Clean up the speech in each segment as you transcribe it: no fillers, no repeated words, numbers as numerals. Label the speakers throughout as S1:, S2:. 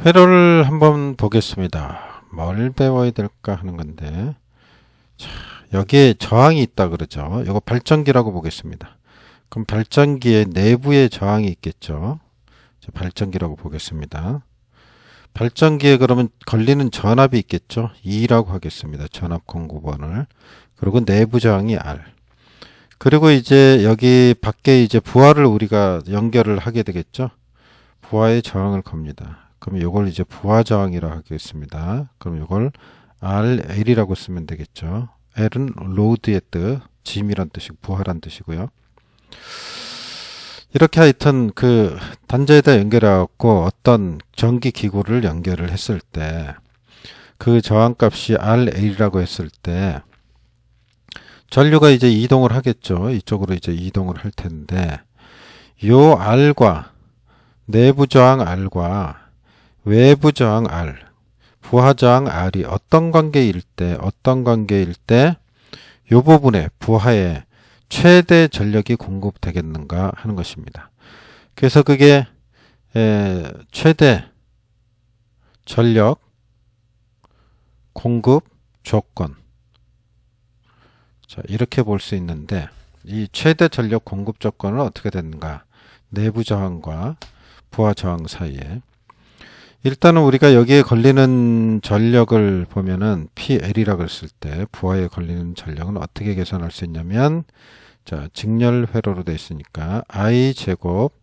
S1: 회로를 한번 보겠습니다. 뭘 배워야 될까 하는 건데, 자, 여기에 저항이 있다 그러죠. 이거 발전기라고 보겠습니다. 그럼 발전기의 내부에 저항이 있겠죠. 자, 발전기라고 보겠습니다. 발전기에 그러면 걸리는 전압이 있겠죠. E라고 하겠습니다. 전압 공급원을. 그리고 내부 저항이 R. 그리고 이제 여기 밖에 이제 부하를 우리가 연결을 하게 되겠죠. 부하의 저항을 겁니다. 그럼 이걸 이제 부하 저항이라고 하겠습니다. 그럼 이걸 RL이라고 쓰면 되겠죠. L은 로드의 뜻, 짐이란 뜻이고 부하란 뜻이고요. 이렇게 하여튼 그 단자에다 연결해갖고 어떤 전기 기구를 연결을 했을 때 그 저항값이 RL이라고 했을 때 전류가 이제 이동을 하겠죠. 이쪽으로 이제 이동을 할 텐데 요 R과 내부 저항 R과 외부 저항 R, 부하 저항 R이 어떤 관계일 때 요 부분에 부하에 최대 전력이 공급되겠는가 하는 것입니다. 그래서 그게 최대 전력 공급 조건, 자, 이렇게 볼 수 있는데 이 최대 전력 공급 조건은 어떻게 되는가? 내부 저항과 부하 저항 사이에 일단은 우리가 여기에 걸리는 전력을 보면은 PL이라고 했을 때 부하에 걸리는 전력은 어떻게 계산할 수 있냐면, 자, 직렬 회로로 되어 있으니까 I 제곱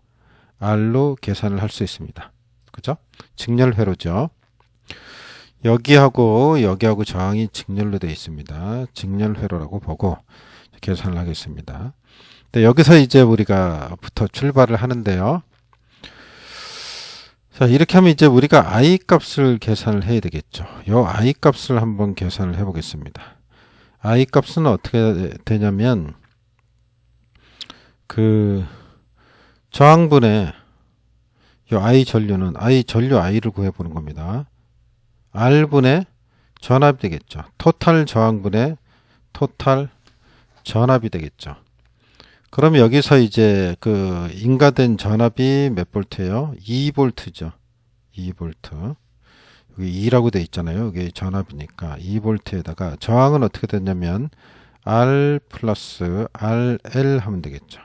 S1: R로 계산을 할 수 있습니다. 그죠? 직렬 회로죠. 여기하고 저항이 직렬로 되어 있습니다. 직렬 회로라고 보고 계산을 하겠습니다. 근데 여기서 이제 우리가부터 출발을 하는데요. 자, 이렇게 하면 이제 우리가 I 값을 계산을 해야 되겠죠. 요 I 값을 한번 계산을 해 보겠습니다. I 값은 어떻게 되냐면, 그, 저항분의 요 I 전류는, 전류 I를 구해보는 겁니다. R분의 전압이 되겠죠. 토탈 저항분의 토탈 전압이 되겠죠. 그럼 여기서 이제 그 인가된 전압이 몇 볼트예요? 2볼트죠. 2볼트. 여기 2라고 돼 있잖아요. 이게 전압이니까 2볼트에다가 저항은 어떻게 됐냐면 R 플러스 RL 하면 되겠죠.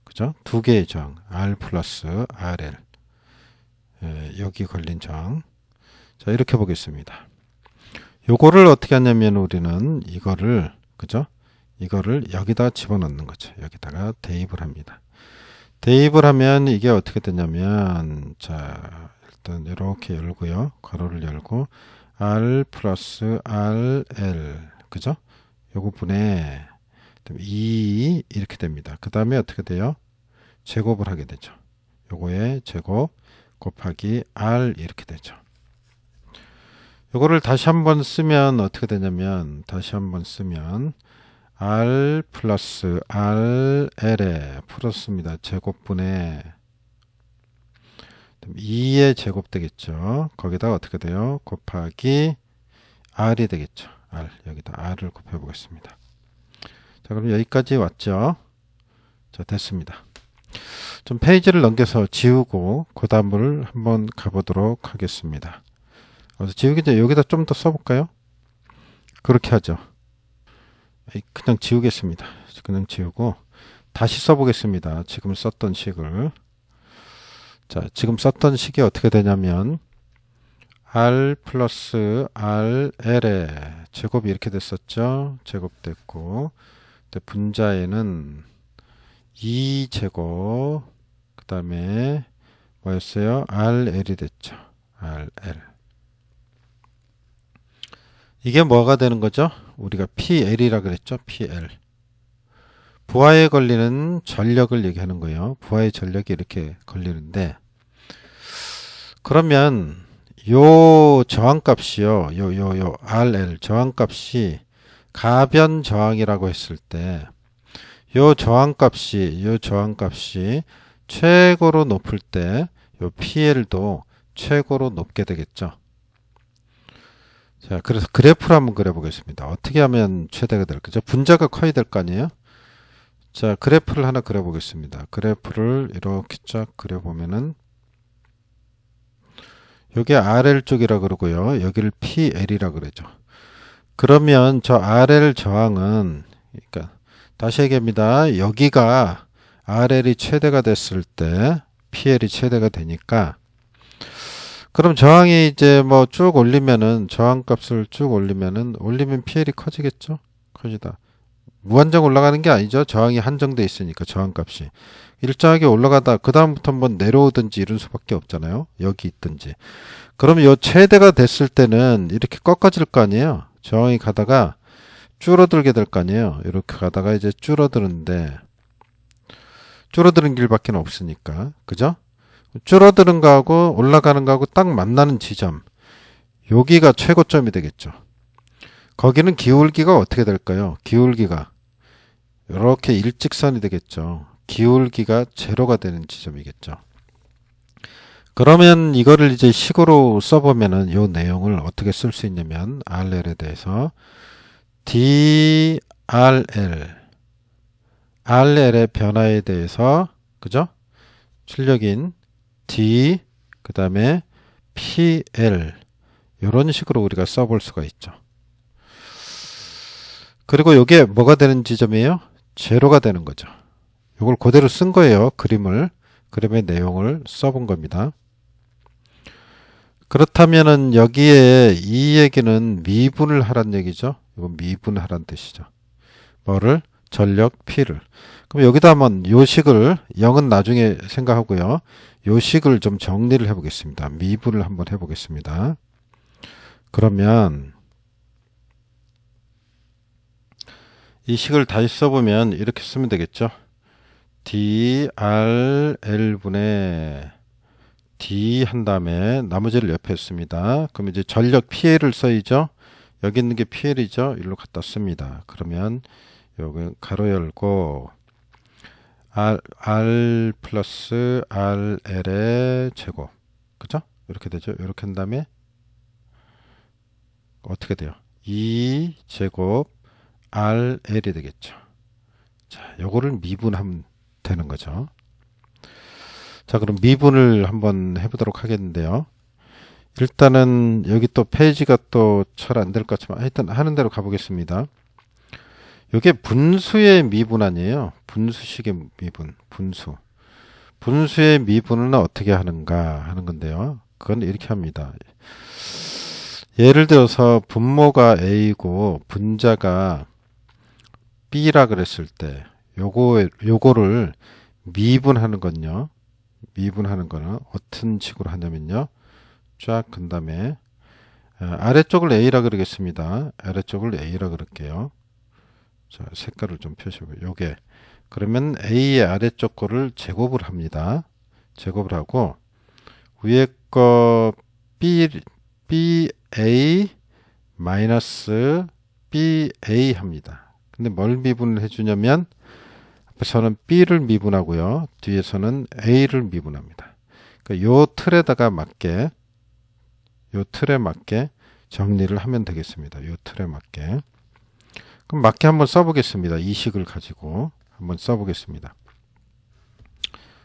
S1: 그죠? 두 개의 저항. R 플러스 RL. 여기 걸린 저항. 자, 이렇게 보겠습니다. 요거를 어떻게 하냐면 우리는 이거를, 그죠? 이거를 여기다 집어넣는 거죠. 여기다가 대입을 합니다. 대입을 하면 이게 어떻게 되냐면, 자, 일단 이렇게 열고요. 괄호를 열고 R 플러스 RL, 그죠? 요 부분에 2 이렇게 됩니다. 그 다음에 어떻게 돼요? 제곱을 하게 되죠. 요거에 제곱 곱하기 R 이렇게 되죠. 요거를 다시 한번 쓰면 어떻게 되냐면, R 플러스 RL에 풀었습니다. 제곱분의 2의 제곱 되겠죠. 거기다가 어떻게 돼요? 곱하기 R이 되겠죠. R. 여기다 R을 곱해 보겠습니다. 자, 그럼 여기까지 왔죠. 자, 됐습니다. 좀 페이지를 넘겨서 지우고 그 다음을 한번 가보도록 하겠습니다. 그래서 지우기 전에 여기다 좀 더 써볼까요? 그렇게 하죠. 그냥 지우겠습니다. 그냥 지우고 다시 써보겠습니다. 지금 썼던 식을. 자, 지금 썼던 식이 어떻게 되냐면 R 플러스 RL의 제곱이 이렇게 됐었죠. 제곱됐고 분자에는 2제곱 그 다음에 뭐였어요? RL이 됐죠. RL. 이게 뭐가 되는 거죠? 우리가 PL이라 그랬죠? PL. 부하에 걸리는 전력을 얘기하는 거예요. 부하의 전력이 이렇게 걸리는데, 그러면 요 저항값이요. 요 RL 저항값이 가변 저항이라고 했을 때, 요 저항값이 최고로 높을 때, 요 PL도 최고로 높게 되겠죠. 자, 그래서 그래프를 한번 그려보겠습니다. 어떻게 하면 최대가 될까요? 분자가 커야 될 거 아니에요? 자, 그래프를 하나 그려보겠습니다. 그래프를 이렇게 쫙 그려보면은 요게 RL 쪽이라 그러고요. 여기를 PL이라 그러죠. 그러면 저 RL 저항은, 그러니까 다시 얘기합니다. 여기가 RL이 최대가 됐을 때 PL이 최대가 되니까, 그럼 저항이 이제 뭐 쭉 올리면은, 저항값을 쭉 올리면 PL이 커지겠죠? 커지다. 무한정 올라가는 게 아니죠. 저항이 한정돼 있으니까 저항값이. 일정하게 올라가다 그 다음부터 한번 내려오든지 이런 수밖에 없잖아요. 여기 있든지. 그러면 요 최대가 됐을 때는 이렇게 꺾어질 거 아니에요. 저항이 가다가 줄어들게 될 거 아니에요. 이렇게 가다가 이제 줄어드는데, 줄어드는 길밖에 없으니까. 그죠? 줄어드는 거하고 올라가는 거하고 딱 만나는 지점. 여기가 최고점이 되겠죠. 거기는 기울기가 어떻게 될까요? 기울기가 이렇게 일직선이 되겠죠. 기울기가 제로가 되는 지점이겠죠. 그러면 이거를 이제 식으로 써보면은 이 내용을 어떻게 쓸 수 있냐면, RL에 대해서 DRL, RL의 변화에 대해서, 그죠? 출력인 D, 그 다음에 PL, 이런 식으로 우리가 써볼 수가 있죠. 그리고 이게 뭐가 되는 지점이에요? 제로가 되는 거죠. 이걸 그대로 쓴 거예요. 그림의 내용을 써본 겁니다. 그렇다면은 여기에 이 얘기는 미분을 하란 얘기죠. 이건 미분하란 뜻이죠. 뭐를? 전력 P를. 그럼 여기다 한번 요식을, 0은 나중에 생각하고요. 요식을 좀 정리를 해보겠습니다. 미분을 한번 해보겠습니다. 그러면 이 식을 다시 써보면 이렇게 쓰면 되겠죠. DRL분의 D 한 다음에 나머지를 옆에 씁니다. 그럼 이제 전력 PL을 써야죠. 여기 있는 게 PL이죠. 일로 갖다 씁니다. 그러면 여기 가로 열고 R 플러스 RL의 제곱. 그죠? 이렇게 되죠. 이렇게 한 다음에 어떻게 돼요? 2제곱 RL이 되겠죠. 자, 요거를 미분하면 되는 거죠. 자, 그럼 미분을 한번 해보도록 하겠는데요. 일단은 여기 또 페이지가 또 잘 안 될 것 같지만 하여튼 하는 대로 가보겠습니다. 이게 분수의 미분 아니에요. 분수식의 미분, 분수. 분수의 미분은 어떻게 하는가 하는 건데요. 그건 이렇게 합니다. 예를 들어서 분모가 A고 분자가 B라 그랬을 때 요거를 미분하는 건요. 미분하는 거는 어떤 식으로 하냐면요. 쫙 그 다음에 아래쪽을 A라 그러겠습니다. 아래쪽을 A라 그럴게요. 자, 색깔을 좀 표시해보요. 요게 그러면 A의 아래쪽 거를 제곱을 합니다. 제곱을 하고 위에 거 BA 마이너스 BA 합니다. 근데 뭘 미분을 해주냐면 앞에서는 B를 미분하고요. 뒤에서는 A를 미분합니다. 그러니까 요 틀에다가 맞게, 요 틀에 맞게 정리를 하면 되겠습니다. 요 틀에 맞게. 그럼 맞게 한번 써보겠습니다. 이 식을 가지고 한번 써보겠습니다.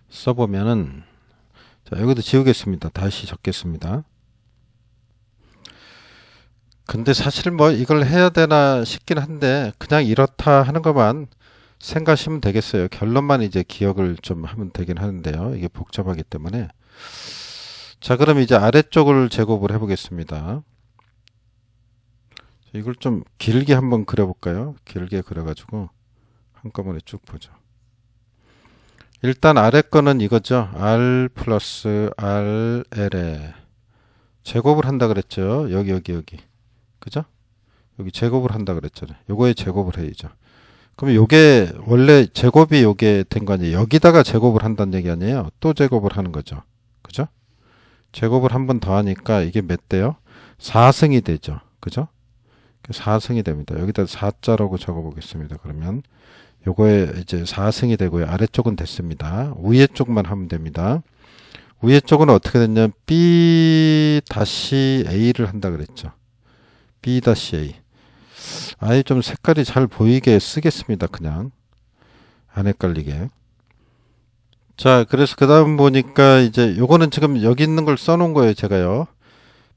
S1: 써보면은, 자, 여기도 지우겠습니다. 다시 적겠습니다. 근데 사실 뭐 이걸 해야 되나 싶긴 한데 그냥 이렇다 하는 것만 생각하시면 되겠어요. 결론만 이제 기억을 좀 하면 되긴 하는데요. 이게 복잡하기 때문에. 자, 그럼 이제 아래쪽을 제곱을 해보겠습니다. 이걸 좀 길게 한번 그려볼까요? 길게 그려가지고 한꺼번에 쭉 보죠. 일단 아래 거는 이거죠. R 플러스 RL에 제곱을 한다 그랬죠. 여기. 그죠? 여기 제곱을 한다 그랬잖아요. 요거에 제곱을 해야죠. 그럼 요게 원래 제곱이 요게 된 거 아니에요. 여기다가 제곱을 한다는 얘기 아니에요. 또 제곱을 하는 거죠. 그죠? 제곱을 한 번 더 하니까 이게 몇 대요? 4승이 되죠. 그죠? 4승이 됩니다. 여기다 4자라고 적어 보겠습니다. 그러면 요거에 이제 4승이 되고요. 아래쪽은 됐습니다. 위에 쪽만 하면 됩니다. 위에 쪽은 어떻게 됐냐면 B-A를 한다 그랬죠. B-A. 아예 좀 색깔이 잘 보이게 쓰겠습니다. 그냥 안 헷갈리게. 자, 그래서 그 다음 보니까 이제 요거는 지금 여기 있는 걸 써놓은 거예요. 제가요.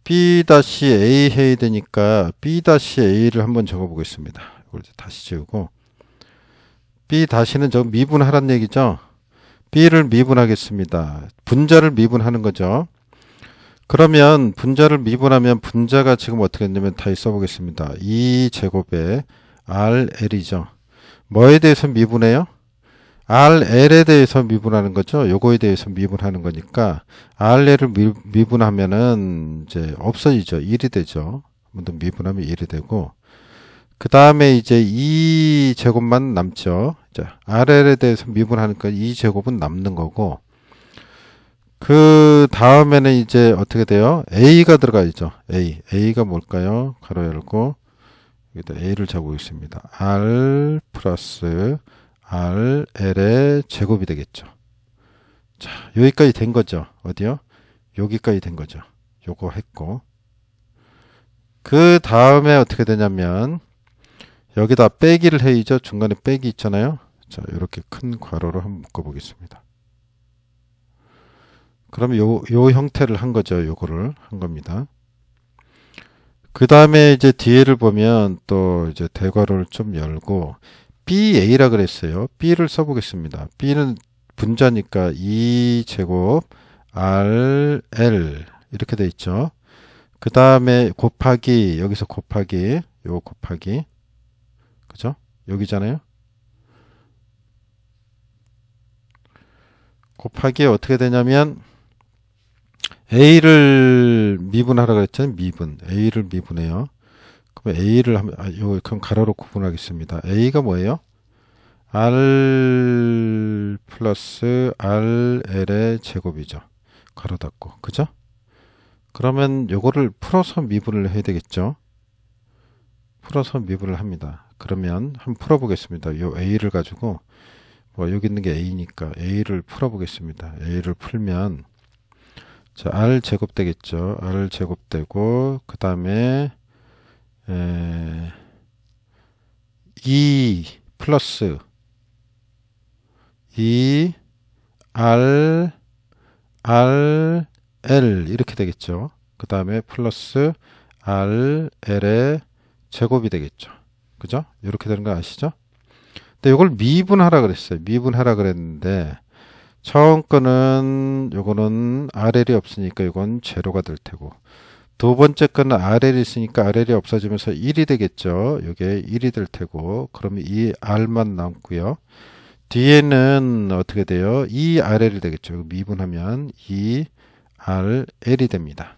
S1: B-A 해야 되니까 B-A를 한번 적어 보겠습니다. 이걸 이제 다시 지우고 B-는 저 미분하란 얘기죠. B를 미분하겠습니다. 분자를 미분하는 거죠. 그러면 분자를 미분하면 분자가 지금 어떻게 했냐면 다시 써보겠습니다. 2제곱에 RL이죠. 뭐에 대해서 미분해요? RL에 대해서 미분하는 거죠. 요거에 대해서 미분하는 거니까 RL을 미분하면은 이제 없어지죠. 1이 되죠. 한번 더 미분하면 1이 되고 그 다음에 이제 2제곱만 남죠. 자, RL에 대해서 미분하니까 2제곱은 남는 거고 그 다음에는 이제 어떻게 돼요? A가 들어가 있죠. A가 뭘까요? 가로 열고 여기다 A를 적고 있습니다. R 플러스 RL의 제곱이 되겠죠. 자, 여기까지 된 거죠. 어디요? 여기까지 된 거죠. 요거 했고 그 다음에 어떻게 되냐면 여기다 빼기를 해야죠. 중간에 빼기 있잖아요. 자, 이렇게 큰 괄호로 한번 묶어 보겠습니다. 그러면 요 형태를 한 거죠. 요거를 한 겁니다. 그 다음에 이제 뒤에를 보면 또 이제 대괄호를 좀 열고 BA라 그랬어요. B를 써보겠습니다. B는 분자니까 2제곱 RL 이렇게 돼 있죠. 그 다음에 곱하기 여기서 곱하기 요 곱하기 그죠? 여기잖아요. 곱하기 어떻게 되냐면 A를 미분하라 그랬잖아요. 미분. A를 미분해요. 그럼 A를 하면, 그럼 가로로 구분하겠습니다. A가 뭐예요? R 플러스 RL의 제곱이죠. 가로 닫고. 그죠? 그러면 요거를 풀어서 미분을 해야 되겠죠. 풀어서 미분을 합니다. 그러면 한번 풀어보겠습니다. 요 A를 가지고, 뭐 여기 있는 게 A니까 A를 풀어보겠습니다. A를 풀면, 자, R 제곱 되겠죠. R 제곱 되고, 그 다음에, 2 플러스 2 R L 이렇게 되겠죠. 그 다음에 플러스 RL의 제곱이 되겠죠. 그죠? 이렇게 되는 거 아시죠? 근데 이걸 미분하라 그랬어요. 미분하라 그랬는데 처음 거는 요거는 RL이 없으니까 이건 제로가 될 테고 두 번째 거는 RL이 있으니까 RL이 없어지면서 1이 되겠죠. 이게 1이 될 테고 그러면 이 R만 남고요. 뒤에는 어떻게 돼요? 2RL이 되겠죠. 미분하면 2RL이 됩니다.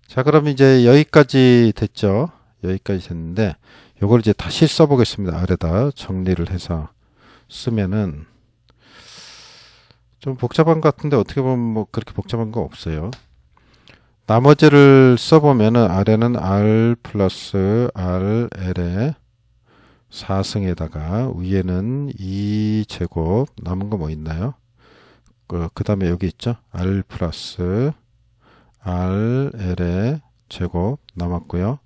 S1: 자, 그럼 이제 여기까지 됐죠. 여기까지 됐는데 요걸 이제 다시 써보겠습니다. 아래다 정리를 해서 쓰면은 좀 복잡한 것 같은데 어떻게 보면 뭐 그렇게 복잡한 거 없어요. 나머지를 써보면은 아래는 R 플러스 RL의 4승에다가 위에는 2제곱 남은 거 뭐 있나요? 그 다음에 여기 있죠? R 플러스 RL의 제곱 남았고요.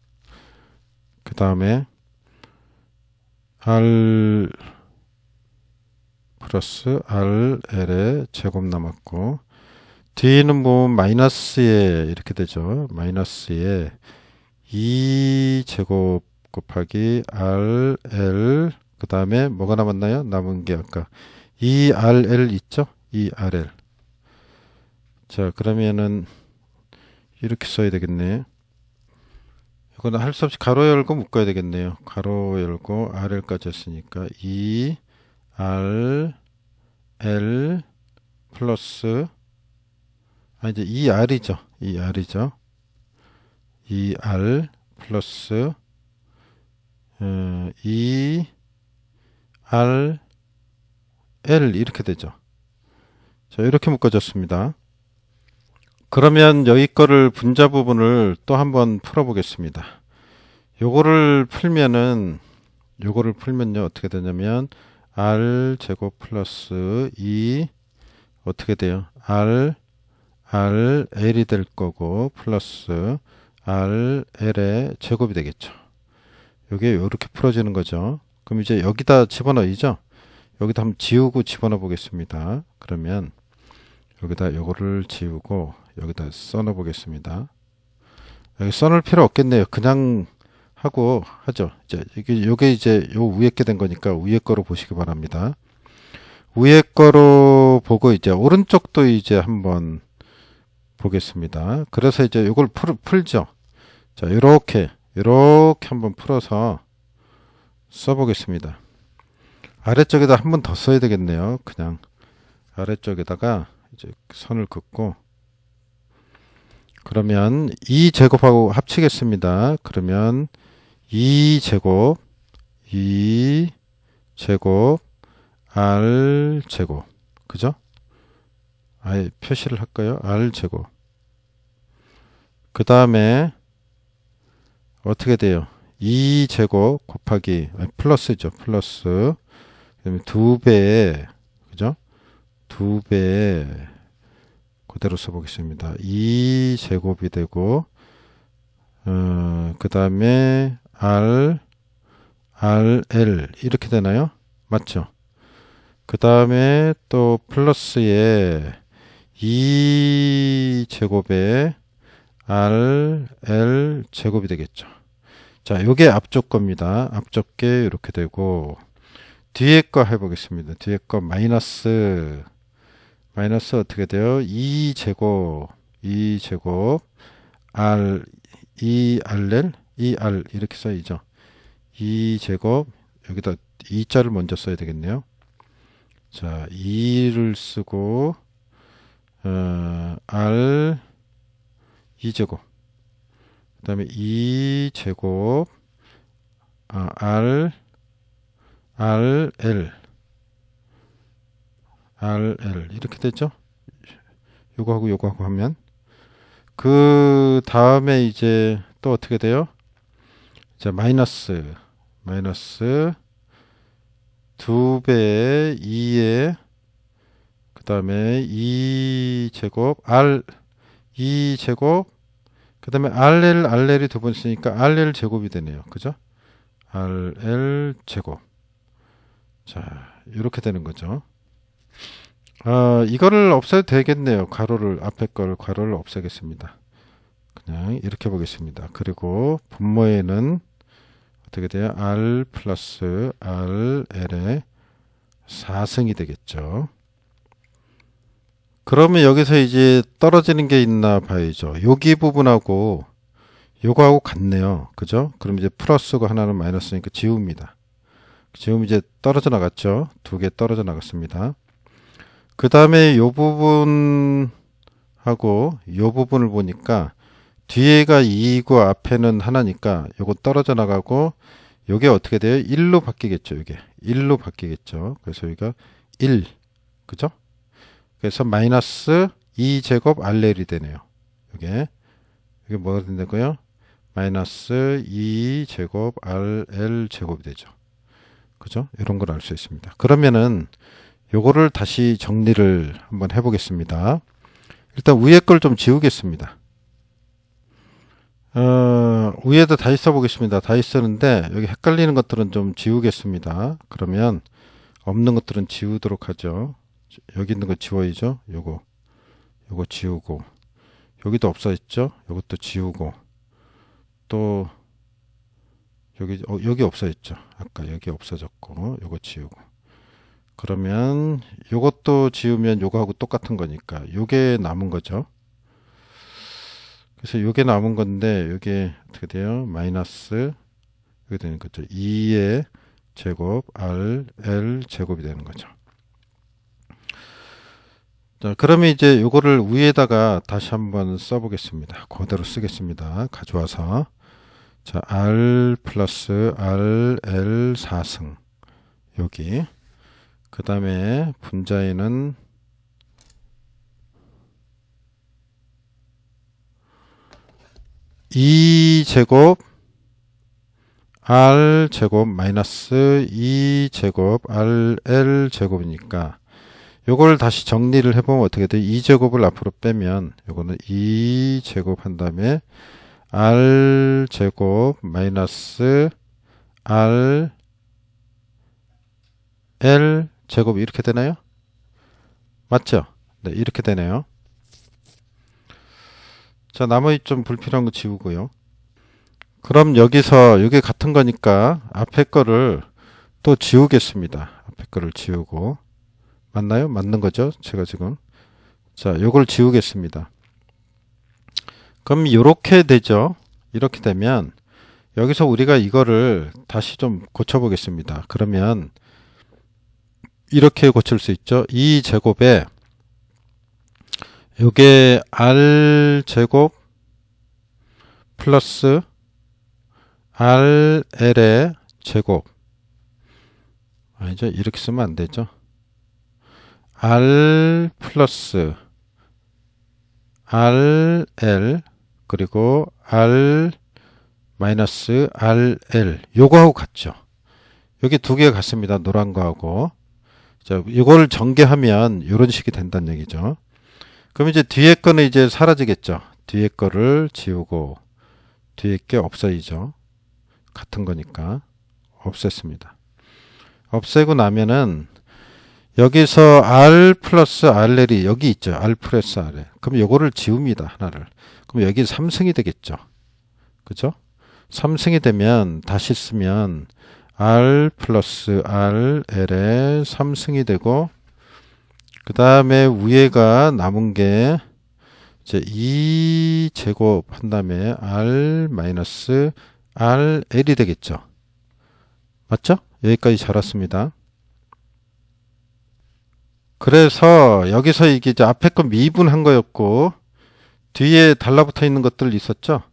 S1: 그 다음에 R 플러스 RL의 제곱 남았고 뒤에는 뭐 마이너스에 이렇게 되죠. 마이너스에 2제곱 곱하기 RL 그 다음에 뭐가 남았나요? 남은 게 아까 2RL 있죠? 2RL 자 그러면은 이렇게 써야 되겠네. 이거는 할 수 없이 가로 열고 묶어야 되겠네요. 가로 열고 RL까지 했으니까 2RL 플러스 이제 2R이죠. 2R이죠. 2R 플러스 2RL 이렇게 되죠. 자, 이렇게 묶어졌습니다. 그러면 여기 거를 분자 부분을 또 한번 풀어보겠습니다. 요거를 풀면요 어떻게 되냐면 R 제곱 플러스 2 어떻게 돼요? RL이 될 거고 플러스 RL의 제곱이 되겠죠. 요게 이렇게 풀어지는 거죠. 그럼 이제 여기다 집어넣이죠. 여기다 한번 지우고 집어넣어 보겠습니다. 그러면 여기다 요거를 지우고 여기다 써넣어 보겠습니다. 여기 써놓을 필요 없겠네요. 그냥 하고 하죠. 이제 요게 이제 요 위에 게 된 거니까 위에 거로 보시기 바랍니다. 위에 거로 보고 이제 오른쪽도 이제 한번 보겠습니다. 그래서 이제 요걸 풀죠. 자, 요렇게 한번 풀어서 써보겠습니다. 아래쪽에다 한 번 더 써야 되겠네요. 그냥 아래쪽에다가 이제 선을 긋고 그러면 2제곱하고 합치겠습니다. 그러면 2제곱 R제곱 그죠? 아예 표시를 할까요? R제곱 그 다음에 어떻게 돼요? 2제곱 곱하기 플러스죠. 플러스 그다음에 2배 그죠? 2배 그대로 써보겠습니다. 2제곱이 되고 그 다음에 RL 이렇게 되나요? 맞죠? 그 다음에 또 플러스에 2제곱에 RL 제곱이 되겠죠. 자, 요게 앞쪽 겁니다. 앞쪽 게 이렇게 되고 뒤에 거 해보겠습니다. 뒤에 거 마이너스 어떻게 돼요? 2제곱 R 2RL 이렇게 써야죠. 2제곱 여기다 2자를 먼저 써야 되겠네요. 자, 2를 쓰고 R 2제곱 그 다음에 2제곱 RL 이렇게 되죠. 요거하고 하면 그 다음에 이제 또 어떻게 돼요? 자, 마이너스 2배 2에 그 다음에 2제곱 R 2제곱 그 다음에 RL이 두 번 쓰니까 RL 제곱이 되네요. 그죠? RL 제곱. 자, 이렇게 되는 거죠. 이거를 없애도 되겠네요. 앞에 거를 괄호를 없애겠습니다. 그냥 이렇게 보겠습니다. 그리고 분모에는 어떻게 돼요? R 플러스 RL의 4승이 되겠죠. 그러면 여기서 이제 떨어지는 게 있나 봐야죠. 여기 부분하고 요거하고 같네요. 그죠? 그럼 이제 플러스고 하나는 마이너스니까 지웁니다. 지금 이제 떨어져 나갔죠. 2개 떨어져 나갔습니다. 그 다음에 요 부분하고 요 부분을 보니까 뒤에가 2이고 앞에는 하나니까 요거 떨어져 나가고 요게 어떻게 돼요? 1로 바뀌겠죠. 요게 1로 바뀌겠죠. 그래서 여기가 1 그죠? 그래서 마이너스 2제곱 RL이 되네요. 이게 뭐가 된다고요? 마이너스 2제곱 RL 제곱이 되죠. 그죠? 이런 걸 알 수 있습니다. 그러면은 요거를 다시 정리를 한번 해보겠습니다. 일단 위에 걸 좀 지우겠습니다. 위에도 다시 써보겠습니다. 다시 쓰는데 여기 헷갈리는 것들은 좀 지우겠습니다. 그러면 없는 것들은 지우도록 하죠. 여기 있는 거 지워야죠. 요거 지우고 여기도 없어졌죠. 요것도 지우고 또 여기 없어졌죠. 아까 여기 없어졌고 요거 지우고 그러면 요것도 지우면 요거하고 똑같은 거니까 요게 남은 거죠. 그래서 요게 남은 건데 요게 어떻게 돼요? 마이너스 이렇게 되는 거죠. 2의 제곱 RL 제곱이 되는 거죠. 자, 그러면 이제 요거를 위에다가 다시 한번 써보겠습니다. 그대로 쓰겠습니다. 가져와서 자, R 플러스 RL 4승 여기 그 다음에 분자에는 2제곱 R제곱 마이너스 2제곱 RL 제곱이니까 요걸 다시 정리를 해보면 어떻게 돼요? 2제곱을 앞으로 빼면 요거는 2제곱 한 다음에 R제곱 마이너스 RL 제곱 이렇게 되나요? 맞죠? 네, 이렇게 되네요. 자, 나머지 좀 불필요한 거 지우고요. 그럼 여기서 이게 같은 거니까 앞에 거를 또 지우겠습니다. 앞에 거를 지우고. 맞나요? 맞는 거죠? 제가 지금. 자, 요걸 지우겠습니다. 그럼 이렇게 되죠. 이렇게 되면 여기서 우리가 이거를 다시 좀 고쳐보겠습니다. 그러면 이렇게 고칠 수 있죠. 2제곱에 요게 r제곱 플러스 rl의 제곱. 아니죠. 이렇게 쓰면 안 되죠. r 플러스 rl 그리고 r 마이너스 rl 요거하고 같죠. 여기 두 개가 같습니다. 노란 거하고. 자, 이걸 전개하면 이런 식이 된다는 얘기죠. 그럼 이제 뒤에 거는 이제 사라지겠죠. 뒤에 거를 지우고 뒤에 게 없어지죠. 같은 거니까 없앴습니다. 없애고 나면은 여기서 r 플러스 rl이 여기 있죠. r 플러스 rl. 그럼 요거를 지웁니다. 하나를. 그럼 여기 3승이 되겠죠. 그죠? 3승이 되면 다시 쓰면 r 플러스 rl의 3승이 되고 그 다음에 위에가 남은 게 이제 2제곱 한 다음에 r 마이너스 rl이 되겠죠. 맞죠? 여기까지 잘 왔습니다. 그래서 여기서 이게 이제 앞에 거 미분한 거였고 뒤에 달라붙어 있는 것들 있었죠.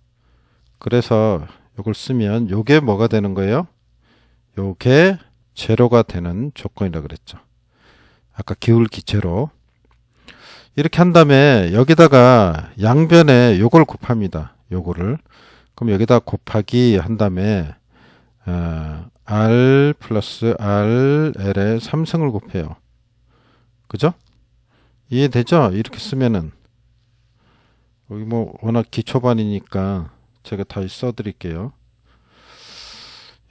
S1: 그래서 이걸 쓰면 요게 뭐가 되는 거예요? 요게 제로가 되는 조건이라 그랬죠. 아까 기울기제로. 이렇게 한 다음에 여기다가 양변에 요걸 곱합니다. 요거를. 그럼 여기다 곱하기 한 다음에 r 플러스 rl의 3승을 곱해요. 그죠? 이해되죠? 이렇게 쓰면은 여기 뭐 워낙 기초반이니까 제가 다시 써드릴게요.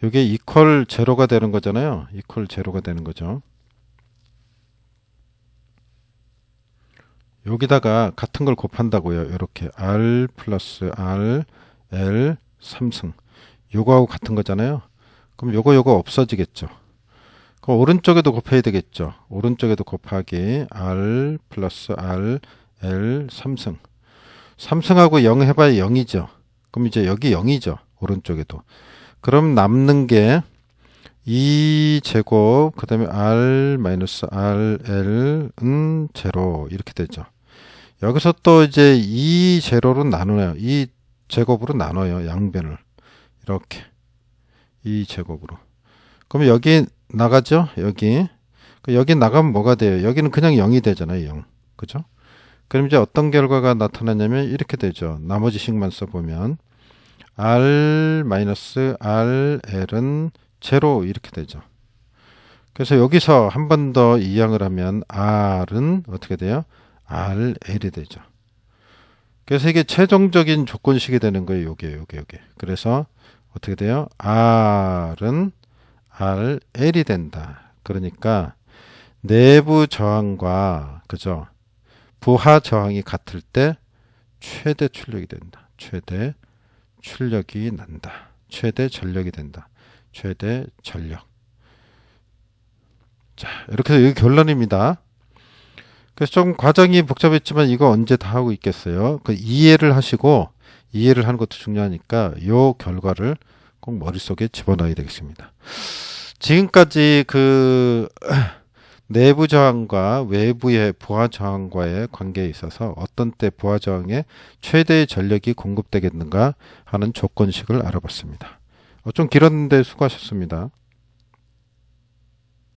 S1: 이게 이퀄 제로가 되는 거잖아요. 이퀄 제로가 되는 거죠. 여기다가 같은 걸 곱한다고요. 이렇게 r 플러스 r l 3승 요거하고 같은 거잖아요. 그럼 요거 없어지겠죠. 그럼 오른쪽에도 곱해야 되겠죠. 오른쪽에도 곱하기 r 플러스 r l 3승 3승하고 0 해봐야 0이죠. 그럼 이제 여기 0이죠. 오른쪽에도. 그럼 남는 게 2제곱 그 다음에 r 마이너스 rl은 제로 이렇게 되죠. 여기서 또 이제 2제로로 나누네요. 2제곱으로 나눠요. 양변을 이렇게 2제곱으로. 그럼 여기 나가죠. 여기 나가면 뭐가 돼요? 여기는 그냥 0이 되잖아요. 0. 그죠? 그럼 이제 어떤 결과가 나타나냐면 이렇게 되죠. 나머지 식만 써보면 r 마이너스 rl은 제로 이렇게 되죠. 그래서 여기서 한 번 더 이항을 하면 r은 어떻게 돼요? rl이 되죠. 그래서 이게 최종적인 조건식이 되는 거예요. 요게. 그래서 어떻게 돼요? r은 rl이 된다. 그러니까 내부 저항과 그죠? 부하 저항이 같을 때 최대 출력이 된다. 최대 출력이 난다. 최대 전력이 된다. 최대 전력. 자, 이렇게 해서 여기 결론입니다. 그래서 좀 과정이 복잡했지만 이거 언제 다 하고 있겠어요? 그 이해를 하시고 이해를 하는 것도 중요하니까 요 결과를 꼭 머릿속에 집어넣어야 되겠습니다. 지금까지 그 내부 저항과 외부의 부하 저항과의 관계에 있어서 어떤 때 부하 저항에 최대의 전력이 공급되겠는가 하는 조건식을 알아봤습니다. 좀 길었는데 수고하셨습니다.